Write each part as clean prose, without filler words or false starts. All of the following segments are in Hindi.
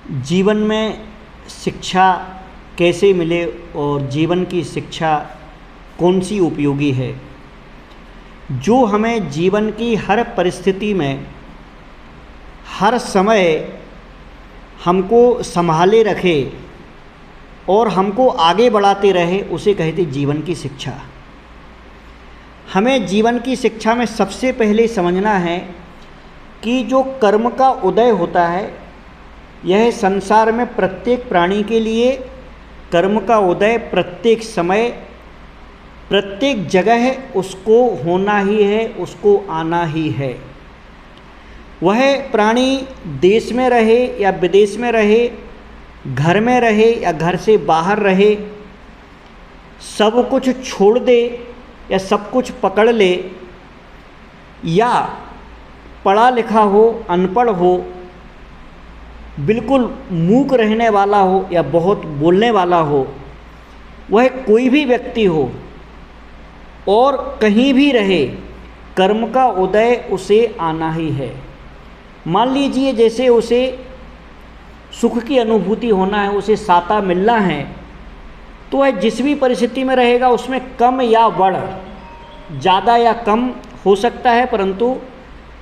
जीवन में शिक्षा कैसे मिले और जीवन की शिक्षा कौन सी उपयोगी है, जो हमें जीवन की हर परिस्थिति में हर समय हमको संभाले रखे और हमको आगे बढ़ाते रहे, उसे कहते जीवन की शिक्षा। हमें जीवन की शिक्षा में सबसे पहले समझना है कि जो कर्म का उदय होता है, यह संसार में प्रत्येक प्राणी के लिए कर्म का उदय प्रत्येक समय प्रत्येक जगह उसको होना ही है, उसको आना ही है। वह प्राणी देश में रहे या विदेश में रहे, घर में रहे या घर से बाहर रहे, सब कुछ छोड़ दे या सब कुछ पकड़ ले, या पढ़ा लिखा हो अनपढ़ हो, बिल्कुल मूक रहने वाला हो या बहुत बोलने वाला हो, वह कोई भी व्यक्ति हो और कहीं भी रहे, कर्म का उदय उसे आना ही है। मान लीजिए जैसे उसे सुख की अनुभूति होना है, उसे साता मिलना है, तो वह जिस भी परिस्थिति में रहेगा उसमें कम या बढ़, ज़्यादा या कम हो सकता है, परंतु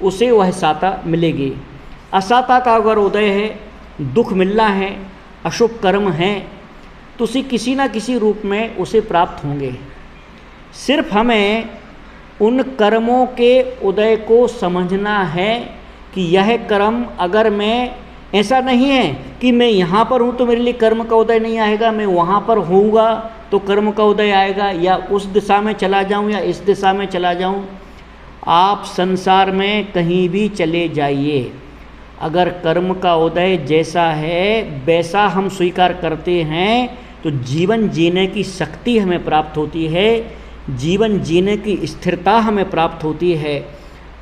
उसे वह साता मिलेगी। असाता का अगर उदय है, दुख मिलना है, अशुभ कर्म हैं, तो उसे किसी न किसी रूप में उसे प्राप्त होंगे। सिर्फ हमें उन कर्मों के उदय को समझना है कि यह कर्म, अगर मैं, ऐसा नहीं है कि मैं यहाँ पर हूँ तो मेरे लिए कर्म का उदय नहीं आएगा, मैं वहाँ पर होऊंगा तो कर्म का उदय आएगा, या उस दिशा में चला जाऊँ या इस दिशा में चला जाऊँ। आप संसार में कहीं भी चले जाइए, अगर कर्म का उदय जैसा है वैसा हम स्वीकार करते हैं तो जीवन जीने की शक्ति हमें प्राप्त होती है, जीवन जीने की स्थिरता हमें प्राप्त होती है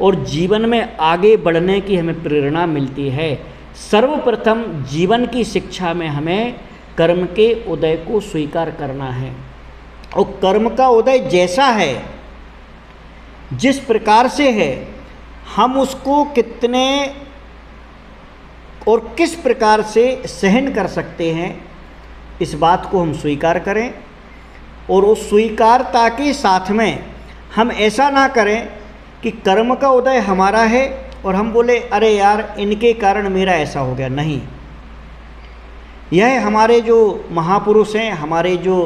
और जीवन में आगे बढ़ने की हमें प्रेरणा मिलती है। सर्वप्रथम जीवन की शिक्षा में हमें कर्म के उदय को स्वीकार करना है, और कर्म का उदय जैसा है, जिस प्रकार से है, हम उसको कितने और किस प्रकार से सहन कर सकते हैं, इस बात को हम स्वीकार करें। और उस स्वीकारता के साथ में हम ऐसा ना करें कि कर्म का उदय हमारा है और हम बोले अरे यार इनके कारण मेरा ऐसा हो गया। नहीं, यह हमारे जो महापुरुष हैं, हमारे जो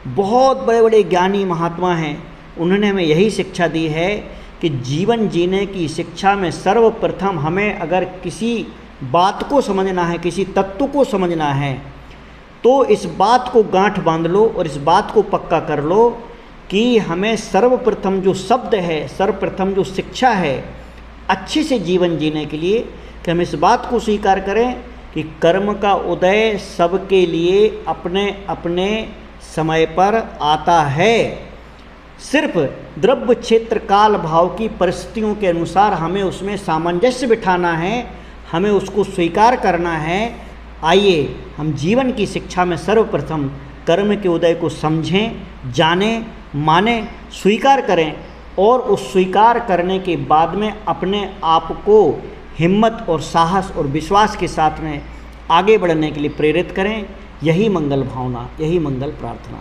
बहुत बड़े बड़े ज्ञानी महात्मा हैं, उन्होंने हमें यही शिक्षा दी है कि जीवन जीने की शिक्षा में सर्वप्रथम हमें अगर किसी बात को समझना है, किसी तत्व को समझना है, तो इस बात को गांठ बांध लो और इस बात को पक्का कर लो कि हमें सर्वप्रथम जो शब्द है, सर्वप्रथम जो शिक्षा है अच्छे से जीवन जीने के लिए, कि हम इस बात को स्वीकार करें कि कर्म का उदय सबके लिए अपने अपने समय पर आता है। सिर्फ द्रव्य क्षेत्र काल भाव की परिस्थितियों के अनुसार हमें उसमें सामंजस्य बिठाना है, हमें उसको स्वीकार करना है। आइए हम जीवन की शिक्षा में सर्वप्रथम कर्म के उदय को समझें, जानें, मानें, स्वीकार करें और उस स्वीकार करने के बाद में अपने आप को हिम्मत और साहस और विश्वास के साथ में आगे बढ़ने के लिए प्रेरित करें। यही मंगल भावना, यही मंगल प्रार्थना।